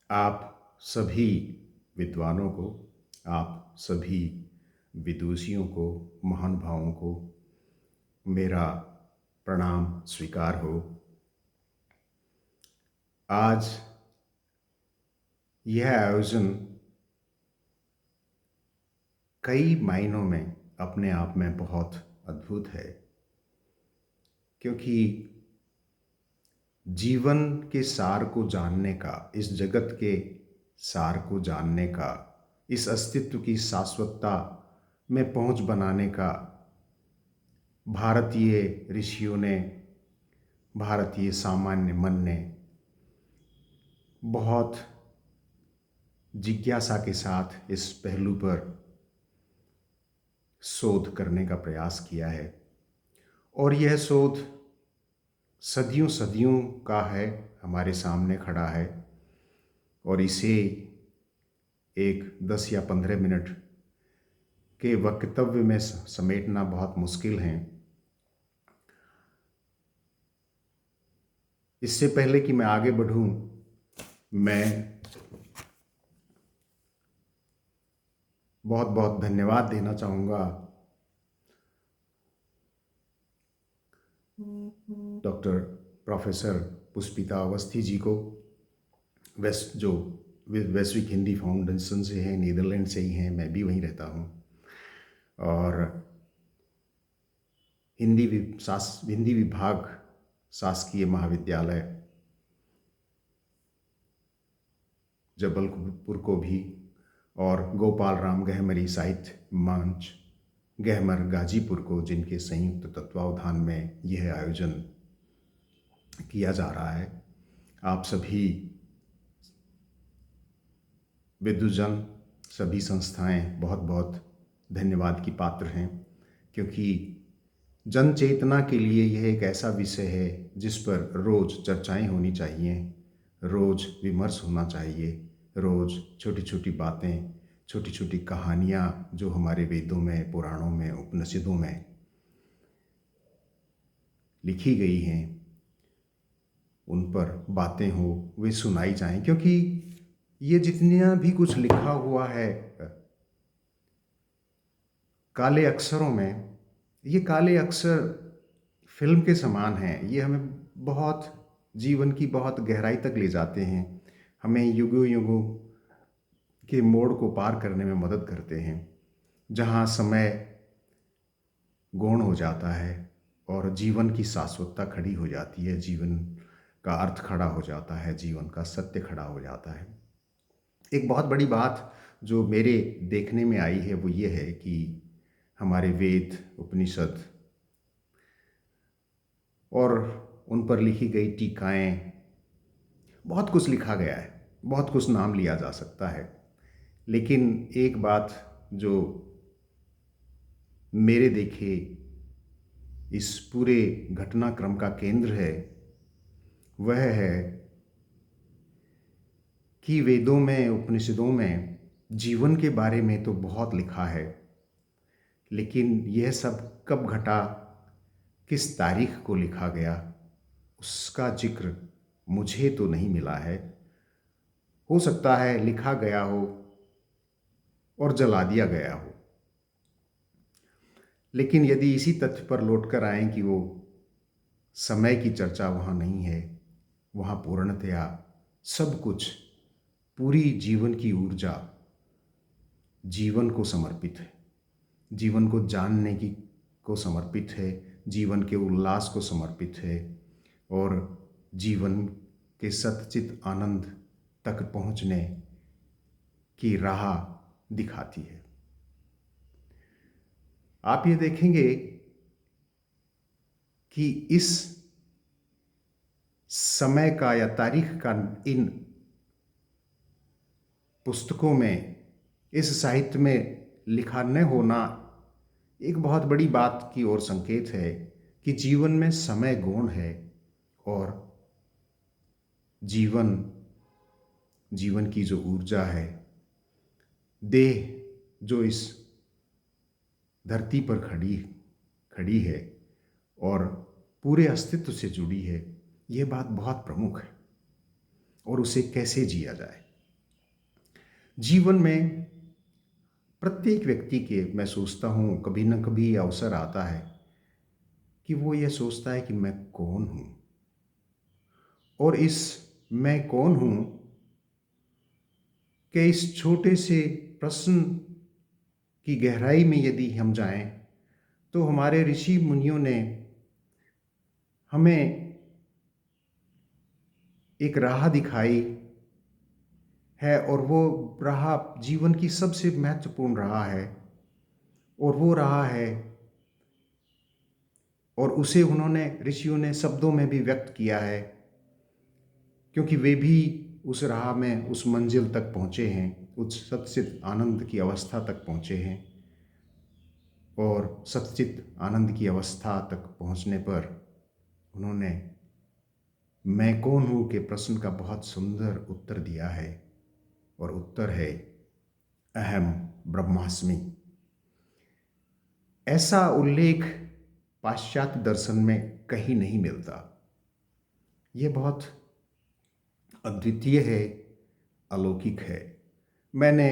आप सभी विद्वानों को, आप सभी विदुषियों को, महानुभावों को मेरा प्रणाम स्वीकार हो। आज यह आयोजन कई मायनों में अपने आप में बहुत अद्भुत है, क्योंकि जीवन के सार को जानने का, इस जगत के सार को जानने का, इस अस्तित्व की शाश्वतता में पहुंच बनाने का भारतीय ऋषियों ने, भारतीय सामान्य मन ने बहुत जिज्ञासा के साथ इस पहलू पर शोध करने का प्रयास किया है। और यह शोध सदियों सदियों का है, हमारे सामने खड़ा है, और इसे एक 10 या 15 मिनट के वक्तव्य में समेटना बहुत मुश्किल है। इससे पहले कि मैं आगे बढ़ूं, मैं बहुत बहुत धन्यवाद देना चाहूँगा डॉक्टर प्रोफेसर पुष्पिता अवस्थी जी को, जो वैश्विक हिंदी फाउंडेशन से हैं, नीदरलैंड से ही हैं, मैं भी वहीं रहता हूँ। और हिंदी विभाग शासकीय महाविद्यालय जबलपुर को भी, और गोपाल राम गहमरी साहित्य मंच गहमर गाजीपुर को, जिनके संयुक्त तत्वावधान में यह आयोजन किया जा रहा है। आप सभी विद्वजन, सभी संस्थाएं बहुत बहुत धन्यवाद की पात्र हैं, क्योंकि जन चेतना के लिए यह एक ऐसा विषय है जिस पर रोज़ चर्चाएं होनी चाहिए, रोज़ विमर्श होना चाहिए, रोज़ छोटी छोटी बातें, छोटी छोटी कहानियाँ जो हमारे वेदों में, पुराणों में, उपनिषदों में लिखी गई हैं, उन पर बातें हो, वे सुनाई जाएं। क्योंकि ये जितना भी कुछ लिखा हुआ है काले अक्षरों में, ये काले अक्षर फिल्म के समान हैं। ये हमें बहुत, जीवन की बहुत गहराई तक ले जाते हैं, हमें युगों युगों के मोड़ को पार करने में मदद करते हैं, जहाँ समय गौण हो जाता है और जीवन की शाश्वतता खड़ी हो जाती है, जीवन का अर्थ खड़ा हो जाता है, जीवन का सत्य खड़ा हो जाता है। एक बहुत बड़ी बात जो मेरे देखने में आई है वो ये है कि हमारे वेद, उपनिषद और उन पर लिखी गई टीकाएं, बहुत कुछ लिखा गया है, बहुत कुछ नाम लिया जा सकता है, लेकिन एक बात जो मेरे देखे इस पूरे घटनाक्रम का केंद्र है, वह है कि वेदों में, उपनिषदों में जीवन के बारे में तो बहुत लिखा है, लेकिन यह सब कब घटा, किस तारीख को लिखा गया, उसका जिक्र मुझे तो नहीं मिला है। हो सकता है लिखा गया हो और जला दिया गया हो, लेकिन यदि इसी तथ्य पर लौटकर आएं कि वो समय की चर्चा वहाँ नहीं है, वहाँ पूर्णतया सब कुछ, पूरी जीवन की ऊर्जा जीवन को समर्पित है, जीवन को जानने की को समर्पित है, जीवन के उल्लास को समर्पित है, और जीवन के सच्चित आनंद तक पहुँचने की राह दिखाती है। आप ये देखेंगे कि इस समय का या तारीख का इन पुस्तकों में, इस साहित्य में लिखा न होना एक बहुत बड़ी बात की ओर संकेत है कि जीवन में समय गौण है, और जीवन की जो ऊर्जा है, देह जो इस धरती पर खड़ी है और पूरे अस्तित्व से जुड़ी है, ये बात बहुत प्रमुख है, और उसे कैसे जिया जाए। जीवन में प्रत्येक व्यक्ति के मैं सोचता हूँ कभी न कभी अवसर आता है कि वो ये सोचता है कि मैं कौन हूँ, और इस मैं कौन हूँ के इस छोटे से प्रश्न की गहराई में यदि हम जाएं, तो हमारे ऋषि मुनियों ने हमें एक राह दिखाई है, और वो राह जीवन की सबसे महत्वपूर्ण राह है, और वो राह है, और उसे उन्होंने ऋषियों ने शब्दों में भी व्यक्त किया है, क्योंकि वे भी उस राह में उस मंजिल तक पहुँचे हैं, उस सच्चित आनंद की अवस्था तक पहुँचे हैं। और सच्चित आनंद की अवस्था तक पहुँचने पर उन्होंने मैं कौन हूँ के प्रश्न का बहुत सुंदर उत्तर दिया है, और उत्तर है अहम ब्रह्मास्मि। ऐसा उल्लेख पाश्चात्य दर्शन में कहीं नहीं मिलता। ये बहुत अद्वितीय है, अलौकिक है। मैंने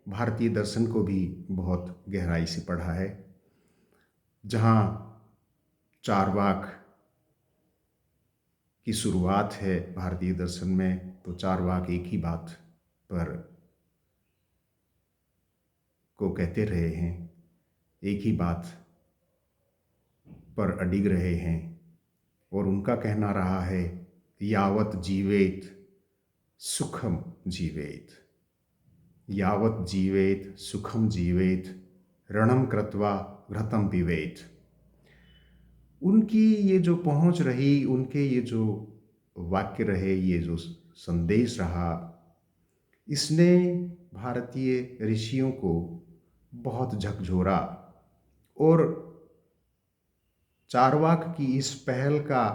भारतीय दर्शन को भी बहुत गहराई से पढ़ा है, जहाँ चारवाक की शुरुआत है भारतीय दर्शन में, तो चारवाक एक ही बात पर को कहते रहे हैं, एक ही बात पर अडिग रहे हैं, और उनका कहना रहा है यावत जीवेत सुखम जीवेत, यावत जीवेत सुखम जीवेत, रणम कृत्वा घृतम पिबेत। उनकी ये जो पहुंच रही, उनके ये जो वाक्य रहे, ये जो संदेश रहा, इसने भारतीय ऋषियों को बहुत झकझोरा, और चारवाक की इस पहल का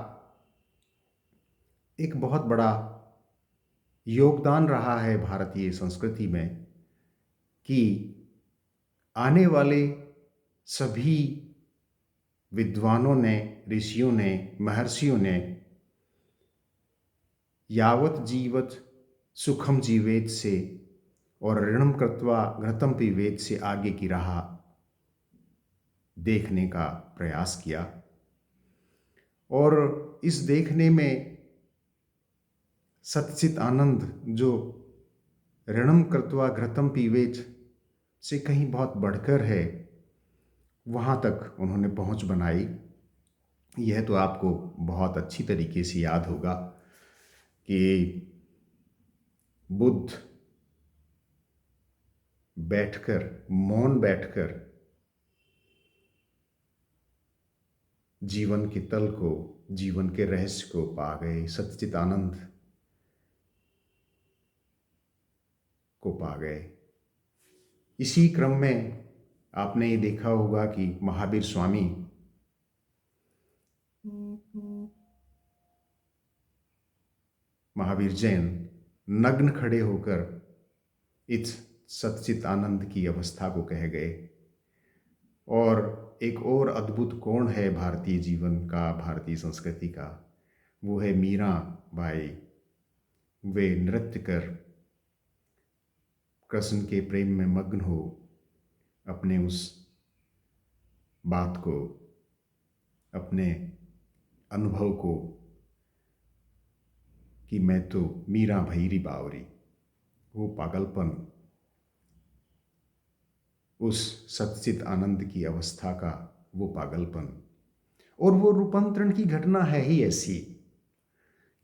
एक बहुत बड़ा योगदान रहा है भारतीय संस्कृति में, कि आने वाले सभी विद्वानों ने, ऋषियों ने, महर्षियों ने यावत जीवत सुखम जीवेत से और ऋणम कृत्वा घृतम पिबेत से आगे की राह देखने का प्रयास किया, और इस देखने में सच्चित आनंद जो ऋणम कृत्वा घृतम पिबेत से कहीं बहुत बढ़कर है, वहाँ तक उन्होंने पहुँच बनाई। यह तो आपको बहुत अच्छी तरीके से याद होगा कि बुद्ध बैठकर, मौन बैठकर जीवन के तल को, जीवन के रहस्य को पा गए, सच्चित आनंद को पा गए। इसी क्रम में आपने ये देखा होगा कि महावीर स्वामी महावीर जैन नग्न खड़े होकर इस सच्चित आनंद की अवस्था को कह गए। और एक और अद्भुत कोण है भारतीय जीवन का, भारतीय संस्कृति का, वो है मीरा बाई। वे नृत्य कर कृष्ण के प्रेम में मग्न हो अपने उस बात को, अपने अनुभव को, कि मैं तो मीरा भैरी बावरी, वो पागलपन, उस सच्चित आनंद की अवस्था का वो पागलपन, और वो रूपांतरण की घटना है ही ऐसी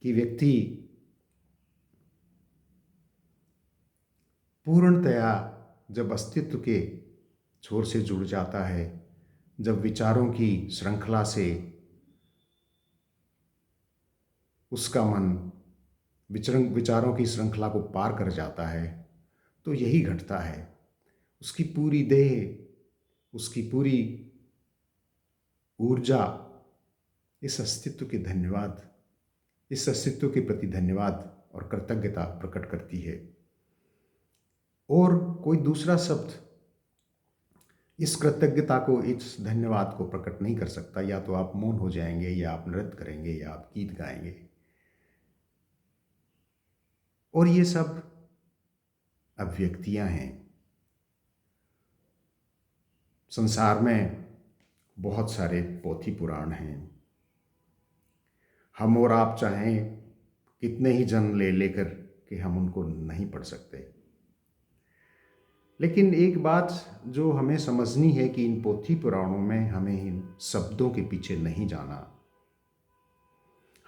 कि व्यक्ति पूर्णतया जब अस्तित्व के छोर से जुड़ जाता है, जब विचारों की श्रृंखला से उसका मन विचारों की श्रृंखला को पार कर जाता है, तो यही घटता है। उसकी पूरी देह, उसकी पूरी ऊर्जा इस अस्तित्व के धन्यवाद, इस अस्तित्व के प्रति धन्यवाद और कृतज्ञता प्रकट करती है। और कोई दूसरा शब्द इस कृतज्ञता को, इस धन्यवाद को प्रकट नहीं कर सकता। या तो आप मौन हो जाएंगे, या आप नृत्य करेंगे, या आप गीत गाएंगे। और ये सब अभिव्यक्तियां हैं। संसार में बहुत सारे पोथी पुराण हैं। हम और आप चाहें कितने ही जन्म ले लेकर कि हम उनको नहीं पढ़ सकते। लेकिन एक बात जो हमें समझनी है कि इन पोथी पुराणों में हमें इन शब्दों के पीछे नहीं जाना।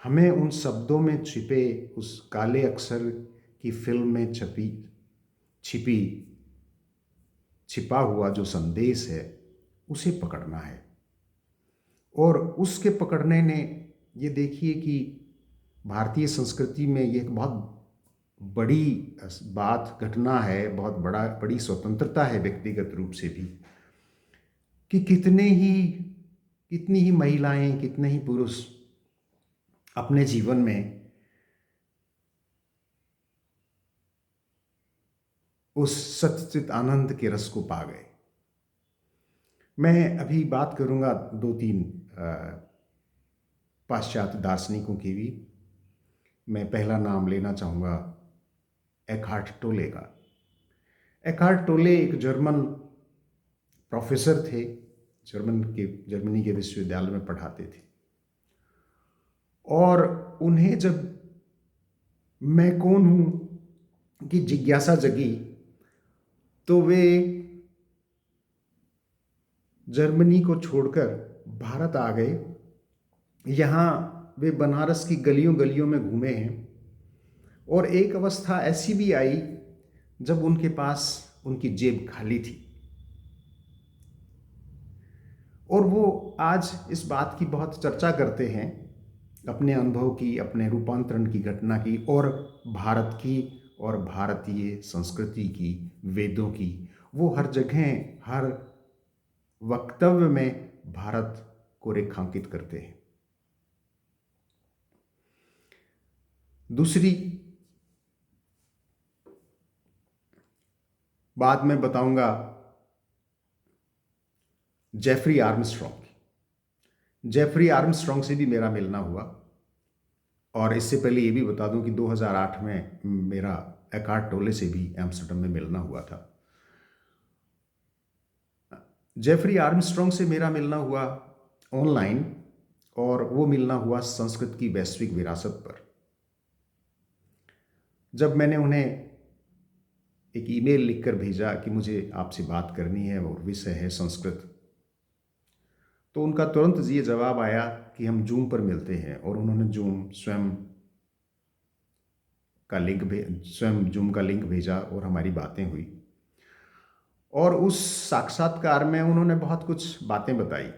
हमें उन शब्दों में छिपे उस काले अक्षर की फिल्म में छिपा हुआ जो संदेश है उसे पकड़ना है। और उसके पकड़ने ने, ये देखिए कि भारतीय संस्कृति में ये एक बहुत बड़ी घटना है, बहुत बड़ी स्वतंत्रता है व्यक्तिगत रूप से भी, कि कितनी ही महिलाएं, कितने ही पुरुष अपने जीवन में उस सच्चित आनंद के रस को पा गए। मैं अभी बात करूंगा दो तीन पाश्चात्य दार्शनिकों की भी। मैं पहला नाम लेना चाहूँगा एकहार्ट टोले का। एकहार्ट टोले एक जर्मन प्रोफेसर थे, जर्मनी के विश्वविद्यालय में पढ़ाते थे। और उन्हें जब मैं कौन हूँ की जिज्ञासा जगी तो वे जर्मनी को छोड़कर भारत आ गए। यहाँ वे बनारस की गलियों गलियों में घूमे हैं। और एक अवस्था ऐसी भी आई जब उनके पास उनकी जेब खाली थी। और वो आज इस बात की बहुत चर्चा करते हैं, अपने अनुभव की, अपने रूपांतरण की घटना की, और भारत की और भारतीय संस्कृति की, वेदों की। वो हर जगह, हर वक्तव्य में भारत को रेखांकित करते हैं। दूसरी बात मैं बताऊंगा जेफरी आर्मस्ट्रॉन्ग की। जेफरी आर्मस्ट्रॉन्ग से भी मेरा मिलना हुआ। और इससे पहले ये भी बता दूं कि 2008 में मेरा एकहार्ट टोले से भी एम्स्टर्डम में मिलना हुआ था। जेफरी आर्मस्ट्रॉन्ग से मेरा मिलना हुआ ऑनलाइन, और वो मिलना हुआ संस्कृत की वैश्विक विरासत पर। जब मैंने उन्हें एक ईमेल लिखकर भेजा कि मुझे आपसे बात करनी है और विषय है संस्कृत, तो उनका तुरंत ये जवाब आया कि हम जूम पर मिलते हैं। और उन्होंने स्वयं जूम का लिंक भेजा और हमारी बातें हुई। और उस साक्षात्कार में उन्होंने बहुत कुछ बातें बताई।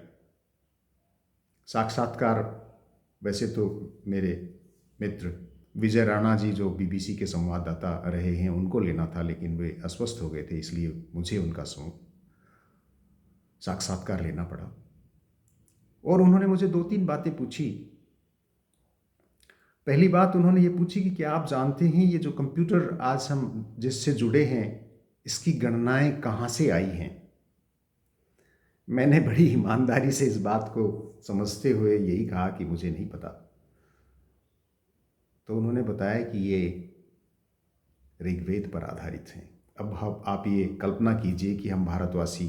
साक्षात्कार वैसे तो मेरे मित्र विजय राणा जी, जो बीबीसी के संवाददाता रहे हैं, उनको लेना था, लेकिन वे अस्वस्थ हो गए थे, इसलिए मुझे उनका साक्षात्कार लेना पड़ा। और उन्होंने मुझे दो तीन बातें पूछी। पहली बात उन्होंने ये पूछी कि क्या आप जानते हैं ये जो कंप्यूटर आज हम जिससे जुड़े हैं, इसकी गणनाएं कहाँ से आई हैं? मैंने बड़ी ईमानदारी से इस बात को समझते हुए यही कहा कि मुझे नहीं पता। तो उन्होंने बताया कि ये ऋग्वेद पर आधारित हैं। अब आप ये कल्पना कीजिए कि हम भारतवासी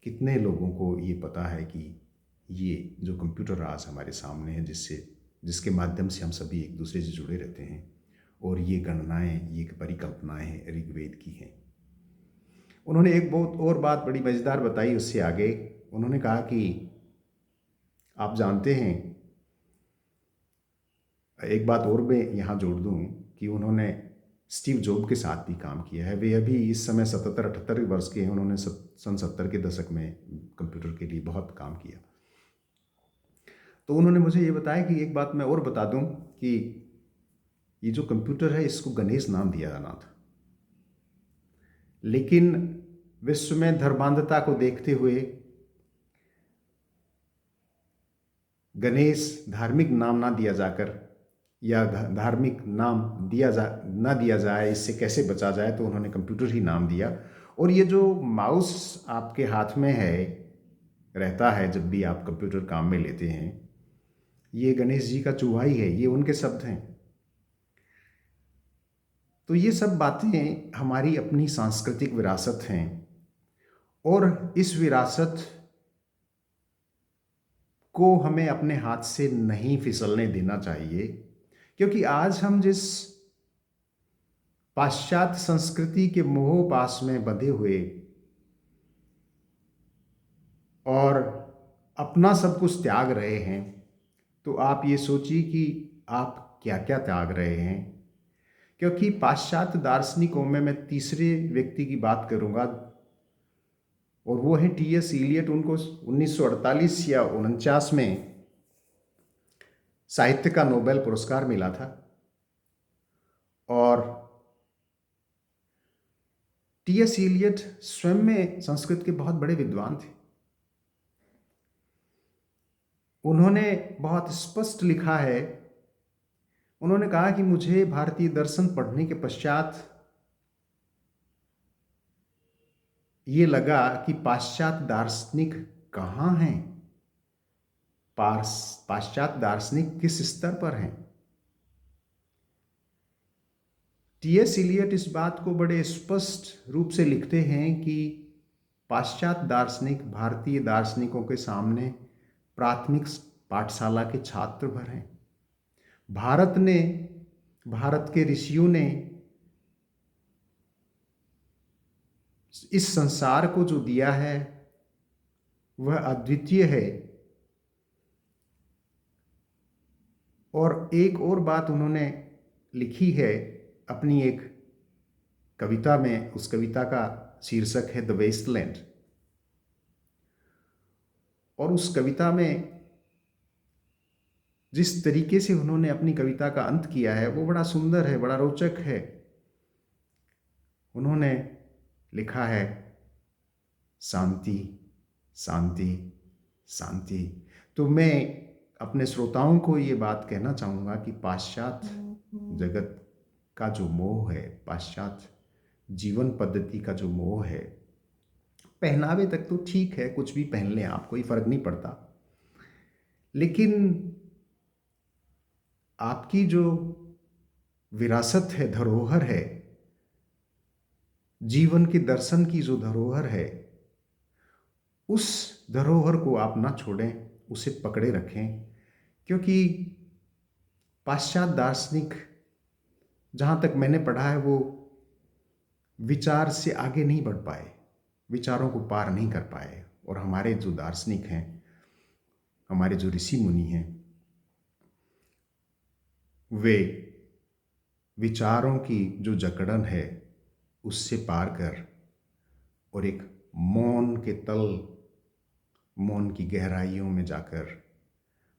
कितने लोगों को ये पता है कि ये जो कंप्यूटर आज हमारे सामने है, जिसके माध्यम से हम सभी एक दूसरे से जुड़े रहते हैं, और ये गणनाएं, ये परिकल्पनाएं ऋग्वेद की हैं। उन्होंने एक बहुत और बात बड़ी मज़ेदार बताई। उससे आगे उन्होंने कहा कि आप जानते हैं, एक बात और मैं यहाँ जोड़ दूँ कि उन्होंने स्टीव जॉब के साथ भी काम किया है। वे अभी इस समय 77-78 वर्ष के हैं। उन्होंने सन 70 के दशक में कंप्यूटर के लिए बहुत काम किया। तो उन्होंने मुझे ये बताया कि एक बात मैं और बता दूं कि ये जो कंप्यूटर है, इसको गणेश नाम दिया जाना था, लेकिन विश्व में धर्मांधता को देखते हुए गणेश धार्मिक नाम ना दिया जाकर, या धार्मिक नाम ना दिया जाए, इससे कैसे बचा जाए, तो उन्होंने कंप्यूटर ही नाम दिया। और ये जो माउस आपके हाथ में रहता है जब भी आप कंप्यूटर काम में लेते हैं, ये गणेश जी का चूहा ही है। ये उनके शब्द हैं। तो ये सब बातें हमारी अपनी सांस्कृतिक विरासत हैं, और इस विरासत को हमें अपने हाथ से नहीं फिसलने देना चाहिए। क्योंकि आज हम जिस पाश्चात्य संस्कृति के मोह पास में बंधे हुए और अपना सब कुछ त्याग रहे हैं, तो आप ये सोचिए कि आप क्या क्या त्याग रहे हैं। क्योंकि पाश्चात्य दार्शनिकों में मैं तीसरे व्यक्ति की बात करूंगा, और वो है टी.एस. इलियट। उनको 1948 या 49 में साहित्य का नोबेल पुरस्कार मिला था। और टी.एस. इलियट स्वयं में संस्कृत के बहुत बड़े विद्वान थे। उन्होंने बहुत स्पष्ट लिखा है, उन्होंने कहा कि मुझे भारतीय दर्शन पढ़ने के पश्चात ये लगा कि पाश्चात्य दार्शनिक कहाँ हैं, पाश्चात्य दार्शनिक किस स्तर पर हैं। टी.एस. इलियट इस बात को बड़े स्पष्ट रूप से लिखते हैं कि पाश्चात्य दार्शनिक भारतीय दार्शनिकों के सामने प्राथमिक पाठशाला के छात्र भर हैं। भारत के ऋषियों ने इस संसार को जो दिया है वह अद्वितीय है। और एक और बात उन्होंने लिखी है अपनी एक कविता में, उस कविता का शीर्षक है द वेस्टलैंड। और उस कविता में जिस तरीके से उन्होंने अपनी कविता का अंत किया है वो बड़ा सुंदर है, बड़ा रोचक है। उन्होंने लिखा है, शांति शांति शांति। तो मैं अपने श्रोताओं को ये बात कहना चाहूँगा कि पाश्चात्य जगत का जो मोह है, पाश्चात्य जीवन पद्धति का जो मोह है, पहनावे तक तो ठीक है, कुछ भी पहन लें आप, कोई फर्क नहीं पड़ता, लेकिन आपकी जो विरासत है, धरोहर है, जीवन के दर्शन की जो धरोहर है, उस धरोहर को आप ना छोड़ें, उसे पकड़े रखें। क्योंकि पाश्चात्य दार्शनिक, जहाँ तक मैंने पढ़ा है, वो विचार से आगे नहीं बढ़ पाए, विचारों को पार नहीं कर पाए। और हमारे जो दार्शनिक हैं, हमारे जो ऋषि मुनि हैं, वे विचारों की जो जकड़न है उससे पार कर और एक मौन के तल, मौन की गहराइयों में जाकर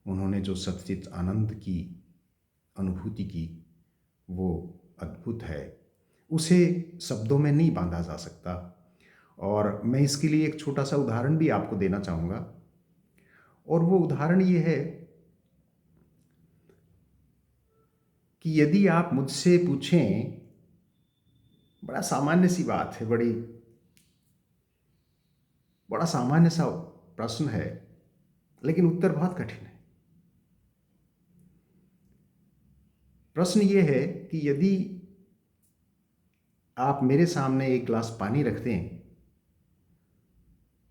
उन्होंने जो सच्चित आनंद की अनुभूति की, वो अद्भुत है। उसे शब्दों में नहीं बांधा जा सकता। और मैं इसके लिए एक छोटा सा उदाहरण भी आपको देना चाहूँगा। और वो उदाहरण ये है कि यदि आप मुझसे पूछें, बड़ा सामान्य सी बात है, बड़ा सामान्य सा प्रश्न है, लेकिन उत्तर बहुत कठिन है। प्रश्न ये है कि यदि आप मेरे सामने एक गिलास पानी रख दें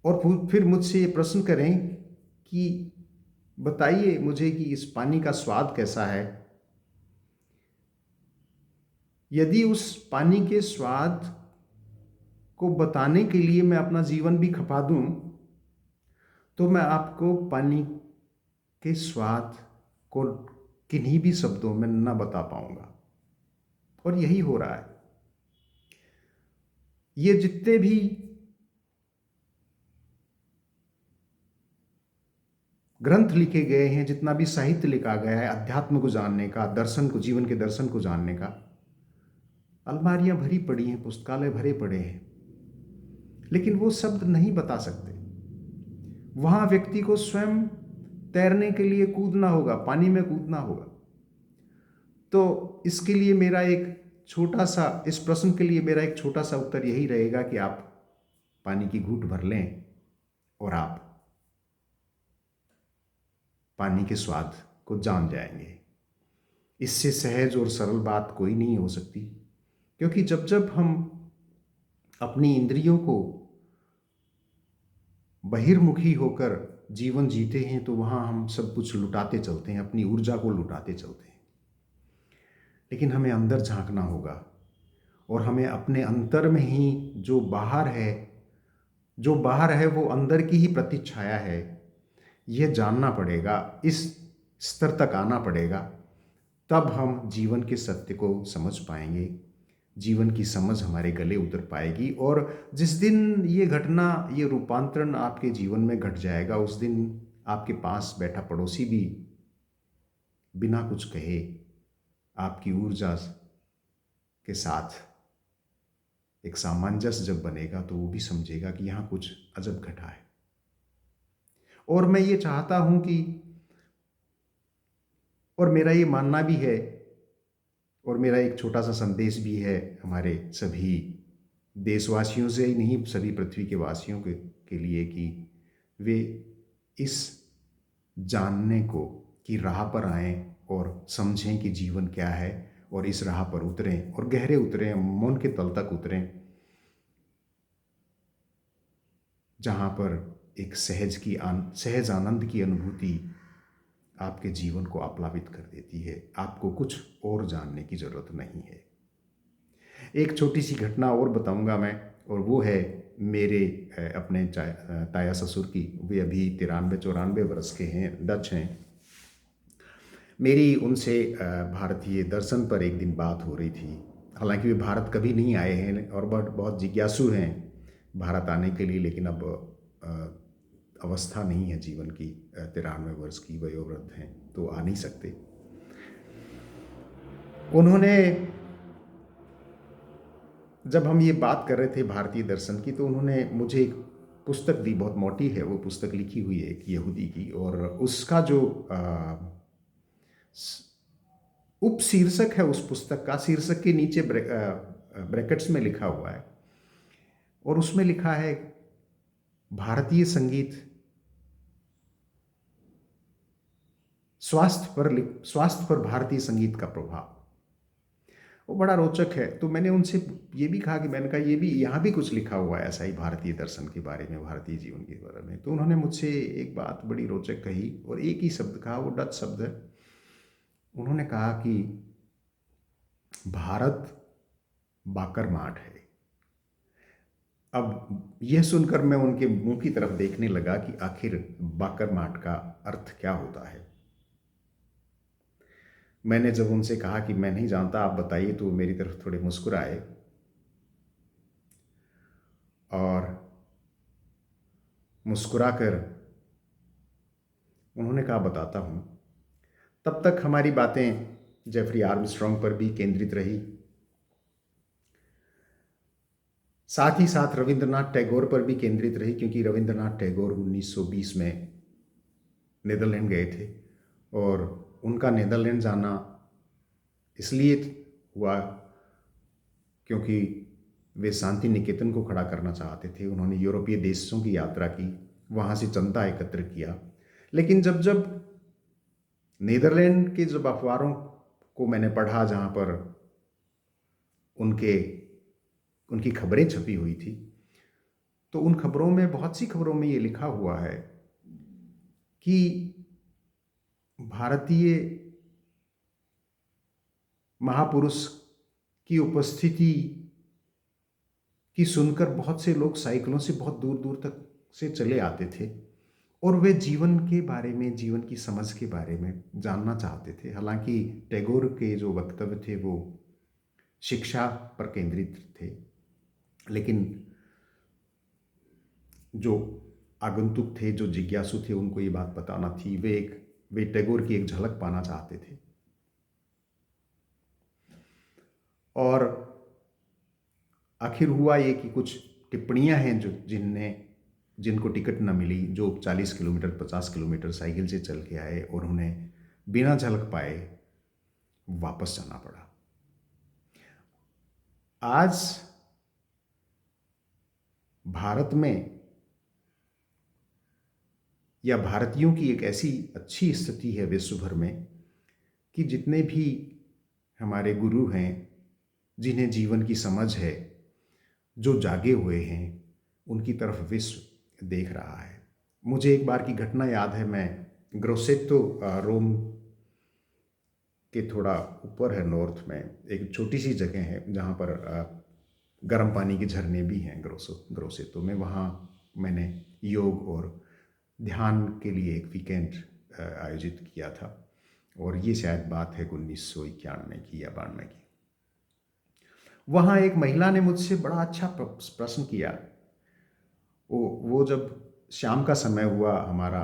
और फिर मुझसे ये प्रश्न करें कि बताइए मुझे कि इस पानी का स्वाद कैसा है, यदि उस पानी के स्वाद को बताने के लिए मैं अपना जीवन भी खपा दूं, तो मैं आपको पानी के स्वाद को किन्हीं भी शब्दों में न बता पाऊंगा। और यही हो रहा है। ये जितने भी ग्रंथ लिखे गए हैं, जितना भी साहित्य लिखा गया है अध्यात्म को जानने का, दर्शन को, जीवन के दर्शन को जानने का, अलमारियां भरी पड़ी हैं, पुस्तकालय भरे पड़े हैं, लेकिन वो शब्द नहीं बता सकते। वहां व्यक्ति को स्वयं तैरने के लिए कूदना होगा, पानी में कूदना होगा। तो इसके लिए मेरा एक छोटा सा, इस प्रश्न के लिए मेरा एक छोटा सा उत्तर यही रहेगा कि आप पानी की घूंट भर लें और आप पानी के स्वाद को जान जाएंगे। इससे सहज और सरल बात कोई नहीं हो सकती। क्योंकि जब जब हम अपनी इंद्रियों को बहिर्मुखी होकर जीवन जीते हैं तो वहाँ हम सब कुछ लुटाते चलते हैं, अपनी ऊर्जा को लुटाते चलते हैं। लेकिन हमें अंदर झांकना होगा और हमें अपने अंतर में ही जो बाहर है वो अंदर की ही प्रतिच्छाया है, यह जानना पड़ेगा, इस स्तर तक आना पड़ेगा। तब हम जीवन के सत्य को समझ पाएंगे, जीवन की समझ हमारे गले उतर पाएगी। और जिस दिन ये घटना, ये रूपांतरण आपके जीवन में घट जाएगा, उस दिन आपके पास बैठा पड़ोसी भी बिना कुछ कहे आपकी ऊर्जा के साथ एक सामंजस्य जब बनेगा तो वो भी समझेगा कि यहाँ कुछ अजब घटा है। और मैं ये चाहता हूँ कि, और मेरा ये मानना भी है, और मेरा एक छोटा सा संदेश भी है हमारे सभी देशवासियों से ही नहीं, सभी पृथ्वी के वासियों के लिए, कि वे इस जानने को कि राह पर आएं और समझें कि जीवन क्या है, और इस राह पर उतरें और गहरे उतरें, मन के तल तक उतरें, जहाँ पर एक सहज आनंद की अनुभूति आपके जीवन को आप्लावित कर देती है। आपको कुछ और जानने की ज़रूरत नहीं है। एक छोटी सी घटना और बताऊंगा मैं, और वो है मेरे अपने ताया ससुर की। वे अभी 93-94 वर्ष के हैं, डच हैं। मेरी उनसे भारतीय दर्शन पर एक दिन बात हो रही थी। हालांकि वे भारत कभी नहीं आए हैं और बहुत जिज्ञासु हैं भारत आने के लिए, लेकिन अब अवस्था नहीं है जीवन की, 93 वर्ष की वयोवृद्ध हैं तो आ नहीं सकते। उन्होंने, जब हम ये बात कर रहे थे भारतीय दर्शन की, तो उन्होंने मुझे एक पुस्तक दी, बहुत मोटी है वो पुस्तक, लिखी हुई है एक यहूदी की, और उसका जो उपशीर्षक है उस पुस्तक का, शीर्षक के नीचे ब्रैकेट्स में लिखा हुआ है, और उसमें लिखा है भारतीय संगीत स्वास्थ्य पर भारतीय संगीत का प्रभाव। वो बड़ा रोचक है। तो मैंने उनसे ये भी कहा कि, मैंने कहा ये भी यहाँ भी कुछ लिखा हुआ है ऐसा ही भारतीय दर्शन के बारे में, भारतीय जीवन के बारे में। तो उन्होंने मुझसे एक बात बड़ी रोचक कही और एक ही शब्द कहा, वो डच शब्द है। उन्होंने कहा कि भारत बाकरमाट है। अब यह सुनकर मैं उनके मुंह की तरफ देखने लगा कि आखिर बाकरमाट का अर्थ क्या होता है। मैंने जब उनसे कहा कि मैं नहीं जानता, आप बताइए, तो मेरी तरफ थोड़े मुस्कुराए और मुस्कुराकर उन्होंने कहा बताता हूँ। तब तक हमारी बातें जेफरी आर्मस्ट्रॉन्ग पर भी केंद्रित रही, साथ ही साथ रविंद्रनाथ टैगोर पर भी केंद्रित रही, क्योंकि रविंद्रनाथ टैगोर 1920 में नीदरलैंड गए थे, और उनका नीदरलैंड जाना इसलिए हुआ क्योंकि वे शांति निकेतन को खड़ा करना चाहते थे। उन्होंने यूरोपीय देशों की यात्रा की, वहाँ से चंदा एकत्र किया। लेकिन जब जब नीदरलैंड के जब अखबारों को मैंने पढ़ा, जहाँ पर उनकी खबरें छपी हुई थी, तो उन खबरों में, बहुत सी खबरों में ये लिखा हुआ है कि भारतीय महापुरुष की उपस्थिति की सुनकर बहुत से लोग साइकिलों से बहुत दूर दूर तक से चले आते थे, और वे जीवन के बारे में, जीवन की समझ के बारे में जानना चाहते थे। हालांकि टैगोर के जो वक्तव्य थे वो शिक्षा पर केंद्रित थे, लेकिन जो आगंतुक थे, जो जिज्ञासु थे, उनको ये बात बताना थी। वे टैगोर की एक झलक पाना चाहते थे। और आखिर हुआ ये कि कुछ टिप्पणियां हैं जिनको टिकट न मिली, जो 40 किलोमीटर 50 किलोमीटर साइकिल से चल के आए, और उन्हें बिना झलक पाए वापस जाना पड़ा। आज भारत में, या भारतीयों की एक ऐसी अच्छी स्थिति है विश्व भर में, कि जितने भी हमारे गुरु हैं, जिन्हें जीवन की समझ है, जो जागे हुए हैं, उनकी तरफ विश्व देख रहा है। मुझे एक बार की घटना याद है। मैं ग्रोसेतो रोम के थोड़ा ऊपर है, नॉर्थ में एक छोटी सी जगह है जहाँ पर गर्म पानी के झरने भी हैं, ग्रोसेतो में। वहाँ मैंने योग और ध्यान के लिए एक वीकेंड आयोजित किया था, और ये शायद बात है 1991 की या 92 की। वहाँ एक महिला ने मुझसे बड़ा अच्छा प्रश्न किया। वो जब शाम का समय हुआ, हमारा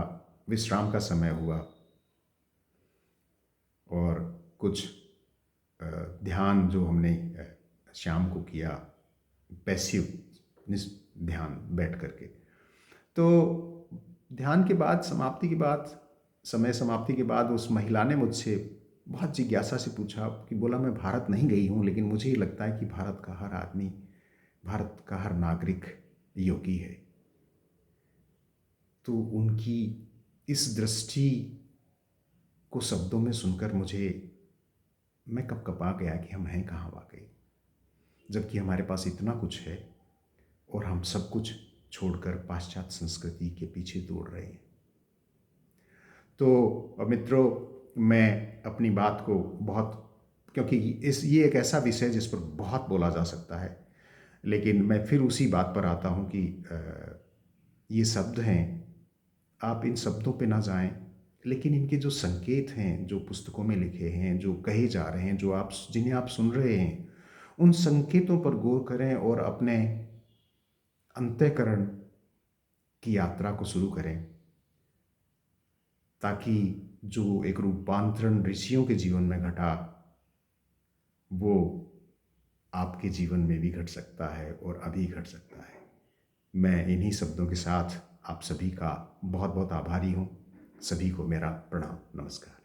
विश्राम का समय हुआ, और कुछ ध्यान जो हमने शाम को किया, पैसिव ध्यान बैठ करके, तो ध्यान के बाद, समाप्ति के बाद, समय समाप्ति के बाद उस महिला ने मुझसे बहुत जिज्ञासा से पूछा कि बोला, मैं भारत नहीं गई हूँ, लेकिन मुझे ये लगता है कि भारत का हर आदमी, भारत का हर नागरिक योगी है। तो उनकी इस दृष्टि को शब्दों में सुनकर मैं कपकपा गया कि हम हैं कहाँ वाकई, जबकि हमारे पास इतना कुछ है और हम सब कुछ छोड़कर पाश्चात्य संस्कृति के पीछे दौड़ रहे हैं। तो मित्रों, मैं अपनी बात को बहुत, क्योंकि ये एक ऐसा विषय जिस पर बहुत बोला जा सकता है, लेकिन मैं फिर उसी बात पर आता हूँ कि ये शब्द हैं, आप इन शब्दों पे ना जाएं, लेकिन इनके जो संकेत हैं, जो पुस्तकों में लिखे हैं, जो कहे जा रहे हैं, जिन्हें आप सुन रहे हैं, उन संकेतों पर गौर करें और अपने अंतःकरण की यात्रा को शुरू करें, ताकि जो एक रूपांतरण ऋषियों के जीवन में घटा, वो आपके जीवन में भी घट सकता है और अभी घट सकता है। मैं इन्हीं शब्दों के साथ आप सभी का बहुत बहुत आभारी हूँ। सभी को मेरा प्रणाम, नमस्कार।